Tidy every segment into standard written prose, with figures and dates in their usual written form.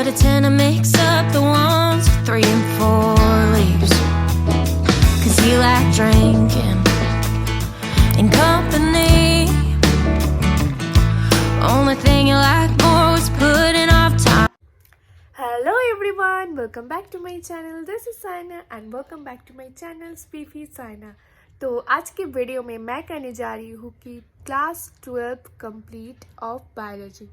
but I tend to mix up the ones 3 and 4 leaves. Cause you like drinking in company. Only thing you like more is putting off time. Hello everyone, welcome back to my channel. This is Saina and welcome back to my channel Spiffy Saina. तो आज के video में मैं करने जा रही हूँ कि क्लास 12 कंप्लीट ऑफ बायोलॉजी।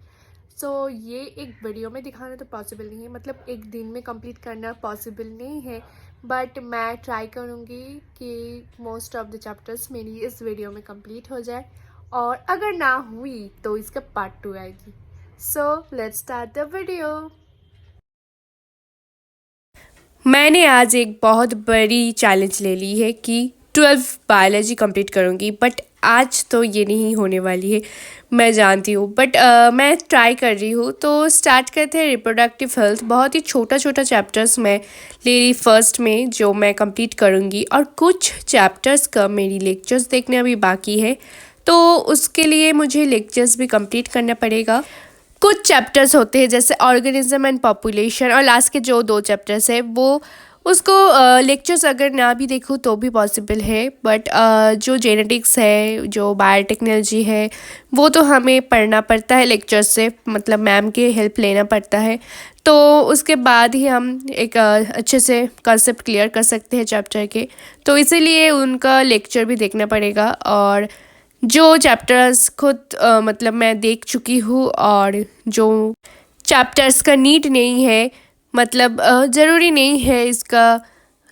सो ये एक वीडियो में दिखाना तो पॉसिबल नहीं है, मतलब एक दिन में कंप्लीट करना पॉसिबल नहीं है, बट मैं ट्राई करूँगी कि मोस्ट ऑफ द चैप्टर्स मेरी इस वीडियो में कंप्लीट हो जाए, और अगर ना हुई तो इसका पार्ट 2 आएगी। So let's start the video. मैंने आज एक बहुत बड़ी चैलेंज ले ली है कि 12 बायोलॉजी कंप्लीट करूँगी, बट आज तो ये नहीं होने वाली है, मैं जानती हूँ, बट मैं ट्राई कर रही हूँ। तो स्टार्ट करते हैं रिप्रोडक्टिव हेल्थ। बहुत ही छोटा छोटा चैप्टर्स मैं ले रही फर्स्ट में, जो मैं कंप्लीट करूँगी, और कुछ चैप्टर्स का मेरी लेक्चर्स देखने अभी बाकी है, तो उसके लिए मुझे लेक्चर्स भी कंप्लीट करना पड़ेगा। कुछ चैप्टर्स होते हैं जैसे ऑर्गेनिज्म एंड पॉपुलेशन, और लास्ट के जो 2 चैप्टर्स है वो उसको लेक्चर्स अगर ना भी देखूँ तो भी पॉसिबल है, बट जो जेनेटिक्स है, जो बायोटेक्नोलॉजी है, वो तो हमें पढ़ना पड़ता है लेक्चर्स से, मतलब मैम के हेल्प लेना पड़ता है। तो उसके बाद ही हम एक अच्छे से कंसेप्ट क्लियर कर सकते हैं चैप्टर के, तो इसीलिए उनका लेक्चर भी देखना पड़ेगा। और जो चैप्टर्स खुद मतलब मैं देख चुकी हूँ, और जो चैप्टर्स का नीड नहीं है, मतलब ज़रूरी नहीं है इसका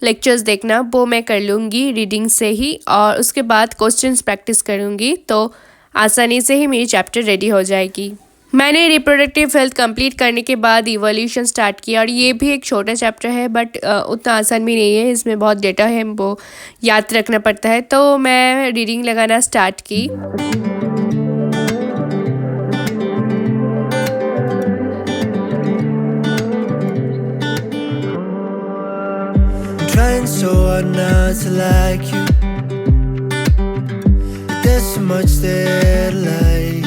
लेक्चर्स देखना, वो मैं कर लूँगी रीडिंग से ही, और उसके बाद क्वेश्चंस प्रैक्टिस करूँगी, तो आसानी से ही मेरी चैप्टर रेडी हो जाएगी। मैंने रिप्रोडक्टिव हेल्थ कंप्लीट करने के बाद इवोल्यूशन स्टार्ट किया, और ये भी एक छोटा चैप्टर है, बट उतना आसान भी नहीं है, इसमें बहुत डेटा है, वो याद रखना पड़ता है। तो मैं रीडिंग लगाना स्टार्ट की। Trying so hard not to like you, but there's so much that I like,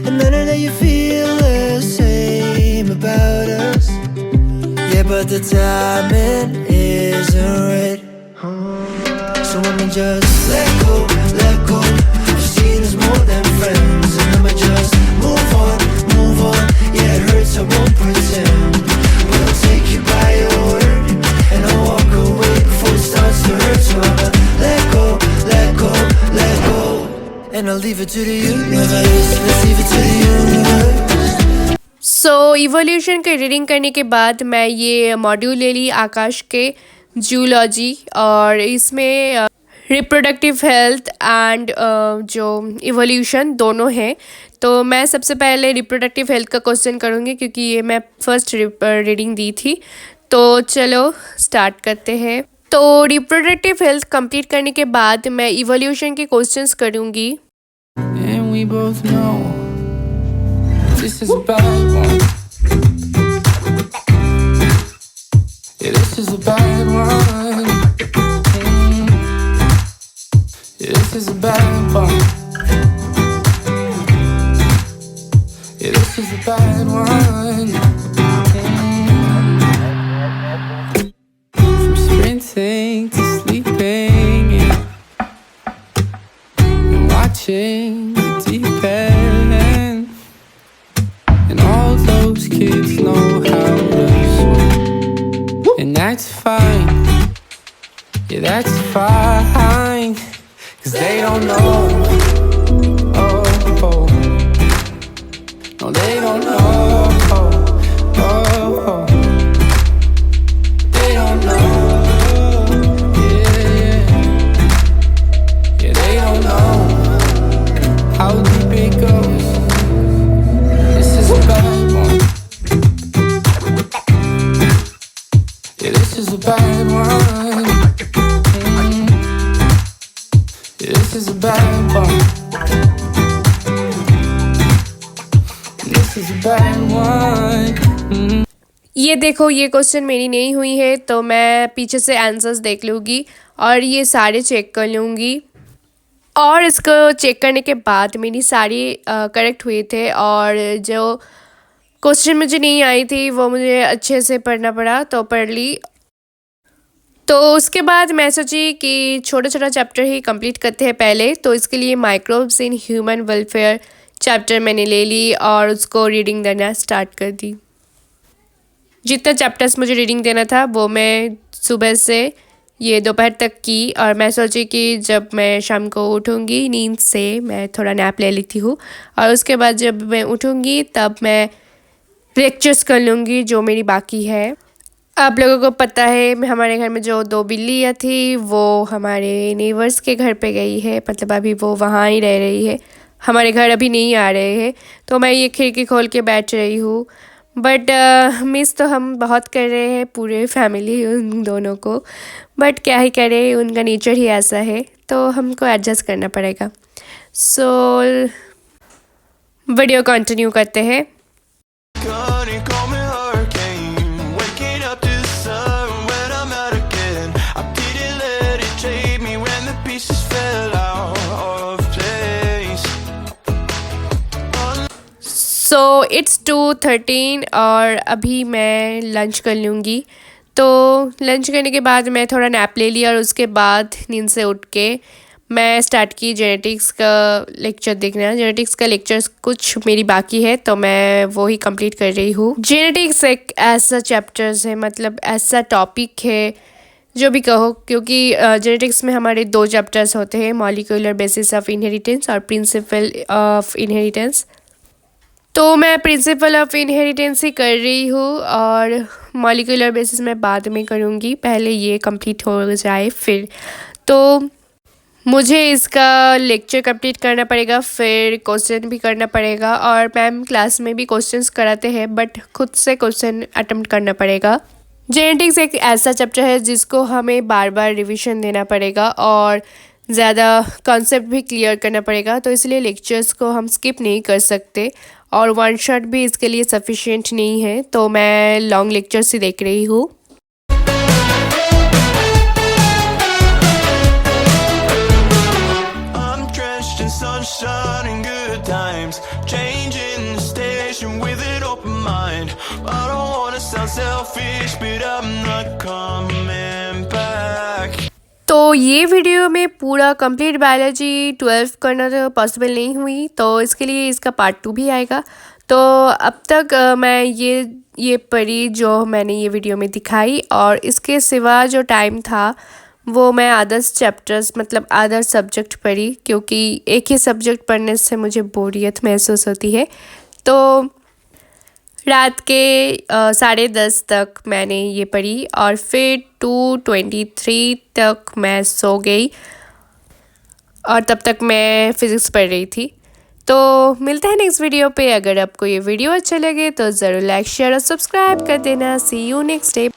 and I know that you feel the same about us. Yeah, but the timing isn't right. So I'ma just let go of seeing us more than friends, and I'ma just move on. Yeah, it hurts, I won't pretend, but I'll take you by your word, and I'll walk away before it starts to hurt. So I'ma let go, and I'll leave it to the universe. Let's leave it to the universe. So evolution के reading करने के बाद मैं ये module ले ली आकाश के zoology, और इसमें रिप्रोडक्टिव हेल्थ एंड जो इवोल्यूशन दोनों हैं। तो मैं सबसे पहले रिप्रोडक्टिव हेल्थ का क्वेश्चन करूँगी, क्योंकि ये मैं फर्स्ट रीडिंग दी थी। तो चलो स्टार्ट करते हैं। तो रिप्रोडक्टिव हेल्थ कंप्लीट करने के बाद मैं इवोल्यूशन के क्वेश्चंस करूँगी। And we both know this is a bad one. Yeah, this is a bad one. Yeah, this is a bad one. Yeah, this is a bad one. From sprinting to sleeping, and watching the deep end, and all those kids know how to swim, and that's fine. Yeah, that's fine, 'cause they don't know. Oh, oh. No, they don't know. Oh, oh. They don't know. Yeah, yeah. Yeah, they don't know how deep it goes. This is a bad one. Yeah, this is a bad one. Yeah, this is a bad one. This is a bad one. ये देखो, ये question मेरी नहीं हुई है, तो मैं पीछे से आंसर्स देख लूँगी और ये सारे चेक कर लूँगी, और इसको चेक करने के बाद मेरी सारी करेक्ट हुए थे, और जो क्वेश्चन मुझे नहीं आई थी, वो मुझे अच्छे से पढ़ना पड़ा तो पढ़ ली। तो उसके बाद मैं सोची कि छोटा छोटा चैप्टर ही कंप्लीट करते हैं पहले, तो इसके लिए microbes in human welfare chapter मैंने ले ली और उसको रीडिंग देना स्टार्ट कर दी। जितना चैप्टर्स मुझे रीडिंग देना था वो मैं सुबह से ये दोपहर तक की, और मैं सोची कि जब मैं शाम को उठूँगी नींद से मैं थोड़ा नैप ले लेती हूँ, और उसके बाद जब मैं उठूँगी तब मैं लेक्चर्स कर लूँगी जो मेरी बाकी है। आप लोगों को पता है हमारे घर में जो 2 बिल्लियाँ थी वो हमारे नेबर्स के घर पे गई है, मतलब अभी वो वहाँ ही रह रही है, हमारे घर अभी नहीं आ रहे हैं। तो मैं ये खिड़की खोल के बैठ रही हूँ, बट मिस तो हम बहुत कर रहे हैं पूरे फैमिली उन दोनों को, बट क्या ही करें, उनका नेचर ही ऐसा है तो हमको एडजस्ट करना पड़ेगा। सो वीडियो कंटिन्यू करते हैं। Gonna call me hurricane, waking up to the sun when I'm out again. I didn't let it take me when the pieces fell out of place. So it's 2:13 और अभी मैं lunch कर लूँगी। तो lunch करने के बाद मैं थोड़ा नैप ले लिया और उसके बाद नींद से उठ के मैं स्टार्ट की जेनेटिक्स का लेक्चर देखना। जेनेटिक्स का लेक्चर्स कुछ मेरी बाकी है तो मैं वो ही कंप्लीट कर रही हूँ। जेनेटिक्स एक ऐसा चैप्टर्स है, मतलब ऐसा टॉपिक है जो भी कहो, क्योंकि जेनेटिक्स में हमारे 2 चैप्टर्स होते हैं, मॉलिक्यूलर बेसिस ऑफ इनहेरिटेंस और प्रिंसिपल ऑफ इनहेरिटेंस। तो मैं प्रिंसिपल ऑफ इनहेरिटेंस ही कर रही हूँ और मॉलिक्यूलर बेसिस में बाद में करूँगी, पहले ये कंप्लीट हो जाए फिर। तो मुझे इसका लेक्चर कंप्लीट करना पड़ेगा, फिर क्वेश्चन भी करना पड़ेगा, और मैम क्लास में भी क्वेश्चंस कराते हैं बट खुद से क्वेश्चन अटेम्प्ट करना पड़ेगा। जेनेटिक्स एक ऐसा चैप्टर है जिसको हमें बार बार रिवीजन देना पड़ेगा और ज़्यादा कॉन्सेप्ट भी क्लियर करना पड़ेगा, तो इसलिए लेक्चर्स को हम स्किप नहीं कर सकते और 1 शॉट भी इसके लिए सफिशिएंट नहीं है, तो मैं लॉन्ग लेक्चर्स ही देख रही हूँ। I'm drenched in sunshine and good times, changing the station with an open mind. I don't wanna sound selfish, but I'm not coming back. तो ये वीडियो में पूरा कंप्लीट बायोलॉजी 12 करना तो पॉसिबल नहीं हुई, तो इसके लिए इसका पार्ट 2 भी आएगा। तो अब तक मैं ये पढ़ी जो मैंने ये वीडियो में दिखाई, और इसके सिवा जो टाइम था वो मैं अदर्स चैप्टर्स मतलब अदर सब्जेक्ट पढ़ी, क्योंकि एक ही सब्जेक्ट पढ़ने से मुझे बोरियत महसूस होती है। तो रात के 10:30 तक मैंने ये पढ़ी और फिर 2:23 तक मैं सो गई, और तब तक मैं फिज़िक्स पढ़ रही थी। तो मिलते हैं नेक्स्ट वीडियो पे। अगर आपको ये वीडियो अच्छा लगे तो ज़रूर लाइक शेयर और सब्सक्राइब कर देना। सी यू नेक्स्ट डे।